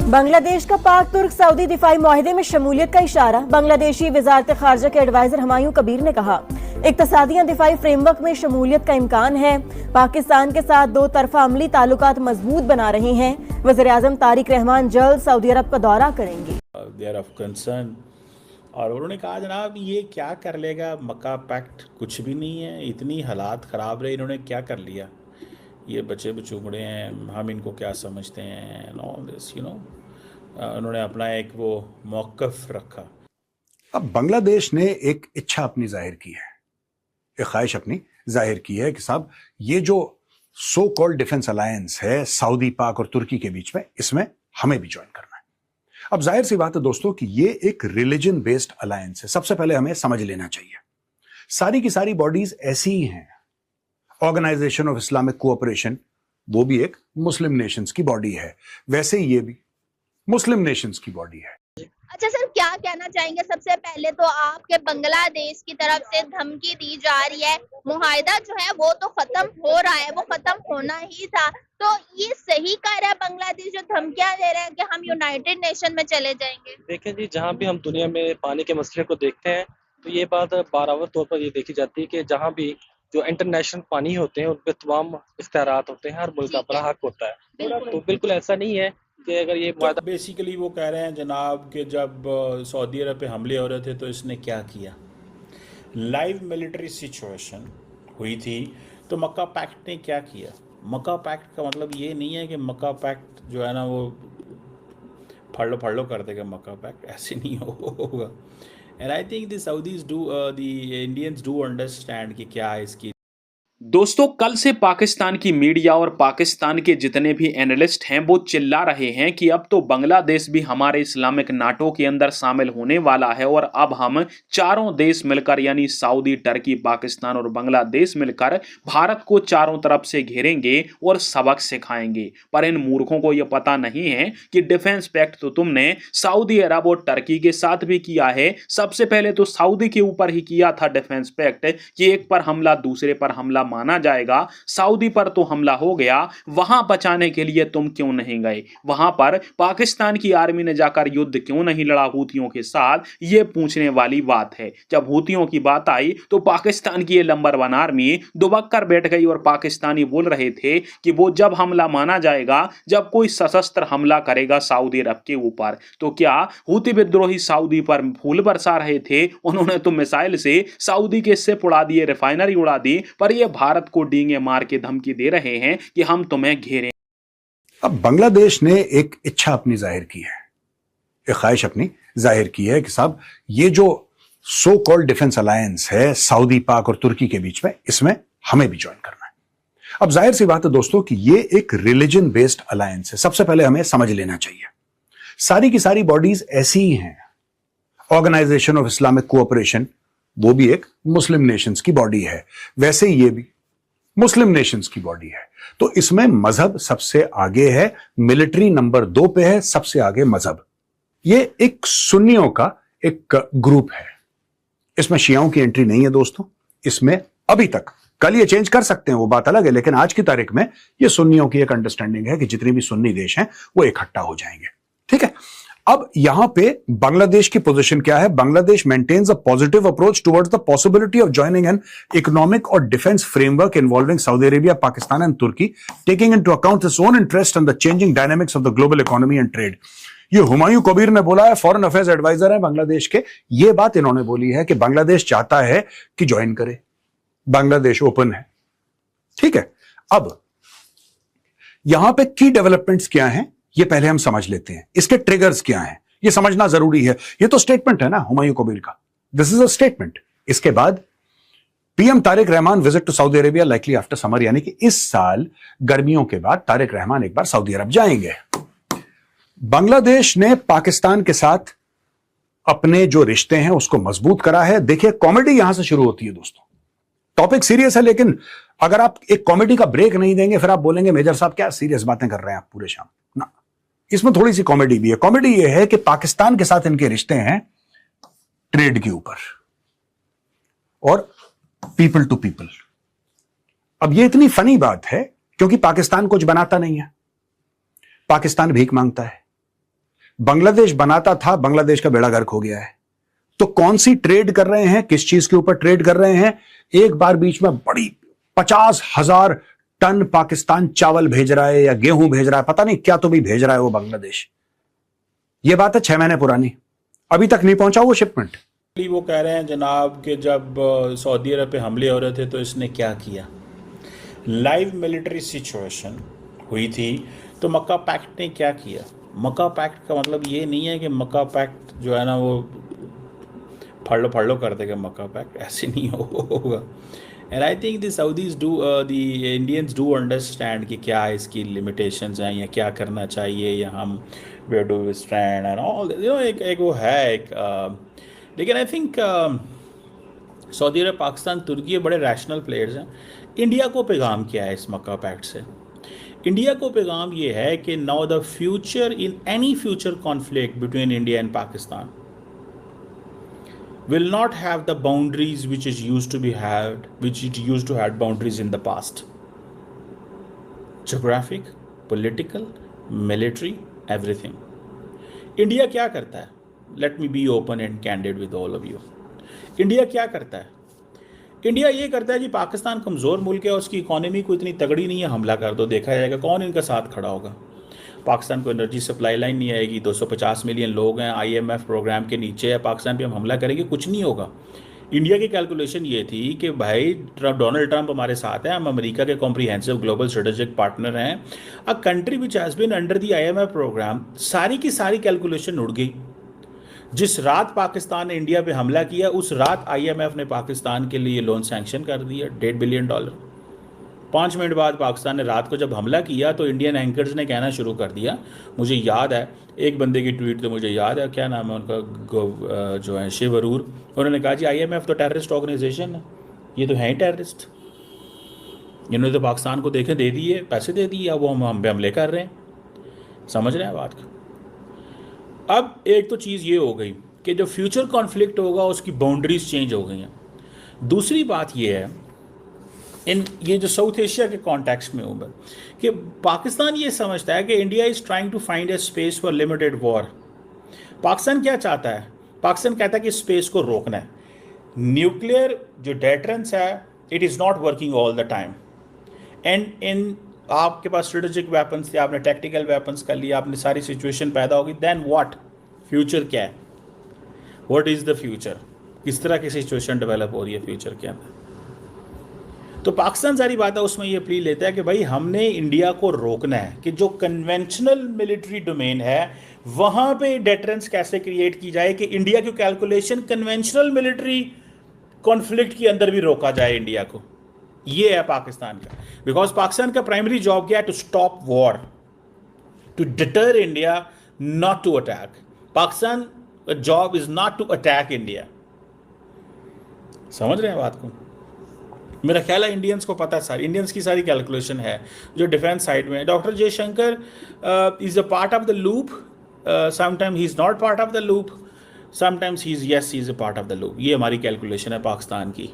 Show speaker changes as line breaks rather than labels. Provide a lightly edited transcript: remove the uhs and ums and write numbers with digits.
बांग्लादेश का पाक तुर्क सऊदी दिफाई मुआहदे में शमूलियत का इशारा। बांग्लादेशी वजारत खारजा के एडवाइजर हुमायूं कबीर ने कहा, इक्तसादी दिफाई फ्रेमवर्क में शमूलियत का इम्कान है। पाकिस्तान के साथ दो तरफा अमली ताल्लुकात मजबूत बना रहे हैं। वज़ीर आज़म तारिक रहमान जल्द सऊदी अरब का दौरा करेंगे।
और उन्होंने कहा, जनाब ये क्या कर लेगा, मक्का पैक्ट कुछ भी नहीं है, इतनी हालात ख़राब रहे, इन्होंने क्या कर लिया, ये बच्चे बचूगड़े हैं, हम इनको क्या समझते हैं, ऑल दिस उन्होंने अपना एक वो मौक़िफ़ रखा।
अब बांग्लादेश ने एक इच्छा अपनी जाहिर की है, एक ख्वाहिश अपनी जाहिर की है कि साहब ये जो सो कॉल्ड डिफेंस अलायंस है सऊदी, पाक और तुर्की के बीच में, इसमें हमें भी ज्वाइन करना है। अब जाहिर सी बात है दोस्तों कि ये एक रिलीजन बेस्ड अलायंस है। सबसे पहले हमें समझ लेना चाहिए, सारी की सारी बॉडीज ऐसी ही हैं। ऑर्गेनाइजेशन ऑफ इस्लामिक कोऑपरेशन, वो भी एक मुस्लिम नेशंस की बॉडी है, वैसे ये भी मुस्लिम नेशंस की बॉडी है।
अच्छा सर, क्या कहना चाहेंगे? सबसे पहले तो आपके बांग्लादेश की तरफ से धमकी दी जा रही है, मुआहिदा जो है वो तो खत्म हो रहा है, वो खत्म होना ही था, तो ये सही कह रहा है बांग्लादेश जो धमकियां दे रहे हैं कि हम यूनाइटेड नेशन में चले जाएंगे?
देखिए जी, जहाँ भी हम दुनिया में पानी के मसले को देखते हैं तो ये बात बारवर तौर पर ये देखी जाती है कि जहाँ भी जो इंटरनेशनल पानी होते हैं उन पर तमाम इख्तियारात होते हैं, हर मुल्क का अपना हक होता है। तो बिल्कुल ऐसा नहीं है कि अगर ये
तो बेसिकली वो कह रहे हैं जनाब कि जब सऊदी अरब पे हमले हो रहे थे तो इसने क्या किया, लाइव मिलिट्री सिचुएशन हुई थी, तो मक्का पैक्ट ने क्या किया। मक्का पैक्ट का मतलब ये नहीं है कि मक्का पैक्ट जो है ना वो फड़ लो कर देगा, मक्का पैक्ट ऐसे नहीं होगा। And I think the Saudis do, the Indians do understand कि क्या है इसकी।
दोस्तों, कल से पाकिस्तान की मीडिया और पाकिस्तान के जितने भी एनालिस्ट हैं वो चिल्ला रहे हैं कि अब तो बांग्लादेश भी हमारे इस्लामिक नाटो के अंदर शामिल होने वाला है और अब हम चारों देश मिलकर यानी सऊदी, टर्की, पाकिस्तान और बांग्लादेश मिलकर भारत को चारों तरफ से घेरेंगे और सबक सिखाएंगे। पर इन मूर्खों को यह पता नहीं है कि डिफेंस पैक्ट तो तुमने सऊदी अरब और टर्की के साथ भी किया है। सबसे पहले तो सऊदी के ऊपर ही किया था डिफेंस पैक्ट कि एक पर हमला दूसरे पर हमला माना जाएगा। सऊदी पर तो हमला हो गया, वहां बचाने के लिए तुम क्यों नहीं गए? वहां पर पाकिस्तान की आर्मी ने जाकर युद्ध क्यों नहीं लड़ा हूतियों के साथ? ये पूछने वाली बात है। जब हूतियों की बात आई तो पाकिस्तान की ये नंबर 1 आर्मी दुबक कर बैठ गई और पाकिस्तानी बोल रहे थे कि वो जब हमला माना जाएगा जब कोई सशस्त्र हमला करेगा सऊदी अरब के ऊपर। तो क्या हूती विद्रोही सऊदी पर फूल बरसा रहे थे? उन्होंने तो मिसाइल से सऊदी के शिप उड़ा दिए, रिफाइनरी उड़ा दी, पर ये भारत को डींगे मार के धमकी दे रहे हैं कि हम तुम्हें घेरें।
अब बांग्लादेश ने एक इच्छा अपनी जाहिर की है, एक ख्वाहिश अपनी जाहिर की है कि साहब ये जो सो कॉल्ड डिफेंस अलायंस है सऊदी, पाक और तुर्की के बीच में, इसमें हमें भी ज्वाइन करना है। अब जाहिर सी बात है दोस्तों कि ये एक रिलीजन बेस्ड अलायंस है। सबसे पहले हमें समझ लेना चाहिए, सारी की सारी बॉडीज ऐसी ही हैं। ऑर्गेनाइजेशन ऑफ इस्लामिक कोऑपरेशन, वो भी एक मुस्लिम नेशंस की बॉडी है, वैसे ये भी मुस्लिम नेशंस की बॉडी है। तो इसमें मजहब सबसे आगे है, मिलिट्री नंबर 2 पे है, सबसे आगे मजहब। ये एक सुन्नियों का एक ग्रुप है, इसमें शियाओं की एंट्री नहीं है दोस्तों। इसमें अभी तक, कल ये चेंज कर सकते हैं, वो बात अलग है, लेकिन आज की तारीख में ये सुन्नियों की एक अंडरस्टैंडिंग है कि जितने भी सुन्नी देश हैं वो इकट्ठा हो जाएंगे। ठीक है, अब यहां पे बांग्लादेश की पोजीशन क्या है? Bangladesh maintains a positive approach towards the possibility of joining an economic और defence framework involving Saudi Arabia, Pakistan and Turkey, taking into account its own interest and the changing dynamics of the global economy and trade. ये हुमायूं कबीर ने बोला है, foreign affairs adviser है बांग्लादेश के। ये बात इन्होंने बोली है कि बांग्लादेश चाहता है कि ज्वाइन करे, बांग्लादेश ओपन है। ठीक है, अब यहां पे की डेवलपमेंट्स क्या हैं ये पहले हम समझ लेते हैं, इसके ट्रिगर्स क्या हैं ये समझना जरूरी है। ये तो स्टेटमेंट है ना हुमायूं कबीर का, दिस इज अ स्टेटमेंट। इसके बाद PM Tarique Rahman visit to Saudi Arabia likely after summer, यानी कि इस साल गर्मियों के बाद तारिक रहमान एक बार सऊदी अरब जाएंगे। बांग्लादेश ने पाकिस्तान के साथ अपने जो रिश्ते हैं उसको मजबूत करा है। देखिए, कॉमेडी यहां से शुरू होती है दोस्तों, टॉपिक सीरियस है, लेकिन अगर आप एक कॉमेडी का ब्रेक नहीं देंगे फिर आप बोलेंगे मेजर साहब क्या सीरियस बातें कर रहे हैं आप पूरे शाम ना। इसमें थोड़ी सी कॉमेडी भी है। कॉमेडी यह है कि पाकिस्तान के साथ इनके रिश्ते हैं ट्रेड के ऊपर और पीपल टू पीपल। अब यह इतनी फनी बात है क्योंकि पाकिस्तान कुछ बनाता नहीं है, पाकिस्तान भीख मांगता है। बांग्लादेश बनाता था, बांग्लादेश का बेड़ा गर्क हो गया है। तो कौन सी ट्रेड कर रहे हैं, किस चीज के ऊपर ट्रेड कर रहे हैं? एक बार बीच में बड़ी 50,000 टन पाकिस्तान चावल भेज रहा है या गेहूं भेज रहा है, पता नहीं क्या तो भी भेज रहा है वो बांग्लादेश। ये बात है 6 महीने पुरानी, अभी तक नहीं पहुंचा वो शिपमेंट।
वो कह रहे हैं जनाब कि जब सऊदी अरब पे हमले हो रहे थे तो इसने क्या किया। लाइव मिलिट्री सिचुएशन हुई थी तो मक्का पैक्ट ने क्या किया। मक्का पैक्ट का मतलब ये नहीं है कि मक्का पैक्ट जो है ना वो फड़ लो कर देगा मक्का पैक्ट, ऐसे नहीं होगा। And I think the Saudis do the Indians do understand कि क्या इसकी लिमिटेशंस हैं या क्या करना चाहिए या हम where do we stand and all, you know, एक वो है लेकिन I think Saudi Arab, Pakistan, तुर्की बड़े रैशनल प्लेयर्स हैं। इंडिया को पैगाम क्या है इस मक्का पैक्ट से? इंडिया को पैगाम ये है कि now the future in any future conflict between India and Pakistan will not have the boundaries which it used to have boundaries in the past. Geographic, political, military, everything. India क्या करता है? Let me be open and candid with all of you. India क्या करता है? India ये करता है जी, पाकिस्तान कमज़ोर मुल्क है, उसकी इकोनॉमी को इतनी तगड़ी नहीं है, हमला कर दो, देखा जाएगा कौन इनका साथ खड़ा होगा। पाकिस्तान को एनर्जी सप्लाई लाइन नहीं आएगी, 250 मिलियन लोग हैं, IMF प्रोग्राम के नीचे है, पाकिस्तान पे हम हमला करेंगे, कुछ नहीं होगा। इंडिया की कैलकुलेशन ये थी कि भाई डोनाल्ड ट्रंप हमारे साथ है, हम अमेरिका के कॉम्प्रिहेंसिव ग्लोबल स्ट्रेटेजिक पार्टनर हैं। A country which has been under the IMF programme, सारी की सारी कैलकुलेशन उड़ गई। जिस रात पाकिस्तान ने इंडिया पे हमला किया उस रात IMF ने पाकिस्तान के लिए लोन सैंक्शन कर दिया $1.5 बिलियन। 5 मिनट बाद पाकिस्तान ने रात को जब हमला किया तो इंडियन एंकर्स ने कहना शुरू कर दिया। मुझे याद है एक बंदे की ट्वीट, तो मुझे याद है, क्या नाम है उनका, जो है शिव अरूर, उन्होंने कहा जी IMF तो टेररिस्ट ऑर्गेनाइजेशन है, ये तो हैं ही टेररिस्ट, इन्होंने तो पाकिस्तान को देखे दे दिए, पैसे दे दिए, अब वो हम पे हमले कर रहे हैं। समझ रहे हैं बात को? अब एक तो चीज़ ये हो गई कि जो फ्यूचर कॉन्फ्लिक्ट होगा उसकी बाउंड्रीज चेंज हो गई हैं। दूसरी बात ये है, ये जो साउथ एशिया के कॉन्टेक्स्ट में होगा कि पाकिस्तान ये समझता है कि India is trying to find a space for limited war. Pakistan क्या चाहता है? पाकिस्तान कहता है कि स्पेस को रोकना है। न्यूक्लियर जो डेटरेंस है, it is not working all the time. And आपके पास स्ट्रेटेजिक वेपन्स थे, आपने टैक्टिकल वेपन्स कर लिया, आपने सारी सिचुएशन पैदा होगी, देन व्हाट? फ्यूचर क्या है? What is the future? किस तरह की सिचुएशन डेवलप हो रही है फ्यूचर के अंदर? तो पाकिस्तान सारी बात है उसमें ये प्ली लेता है कि भाई हमने इंडिया को रोकना है कि जो कन्वेंशनल मिलिट्री डोमेन है वहाँ पे डेटरेंस कैसे क्रिएट की जाए कि इंडिया की कैलकुलेशन कन्वेंशनल मिलिट्री कॉन्फ्लिक्ट के अंदर भी रोका जाए इंडिया को। ये है पाकिस्तान का, बिकॉज पाकिस्तान का प्राइमरी जॉब क्या है? To stop war, to deter India, not to attack. Pakistan job is not to attack India. समझ रहे हैं बात को? मेरा ख्याल है इंडियंस को पता है, सारी इंडियंस की सारी कैलकुलेशन है जो डिफेंस साइड में है। Doctor Jaishankar is a part of the loop, sometime he is not part of the loop, sometimes he is, yes he is a part of the loop. ये हमारी कैलकुलेशन है पाकिस्तान की।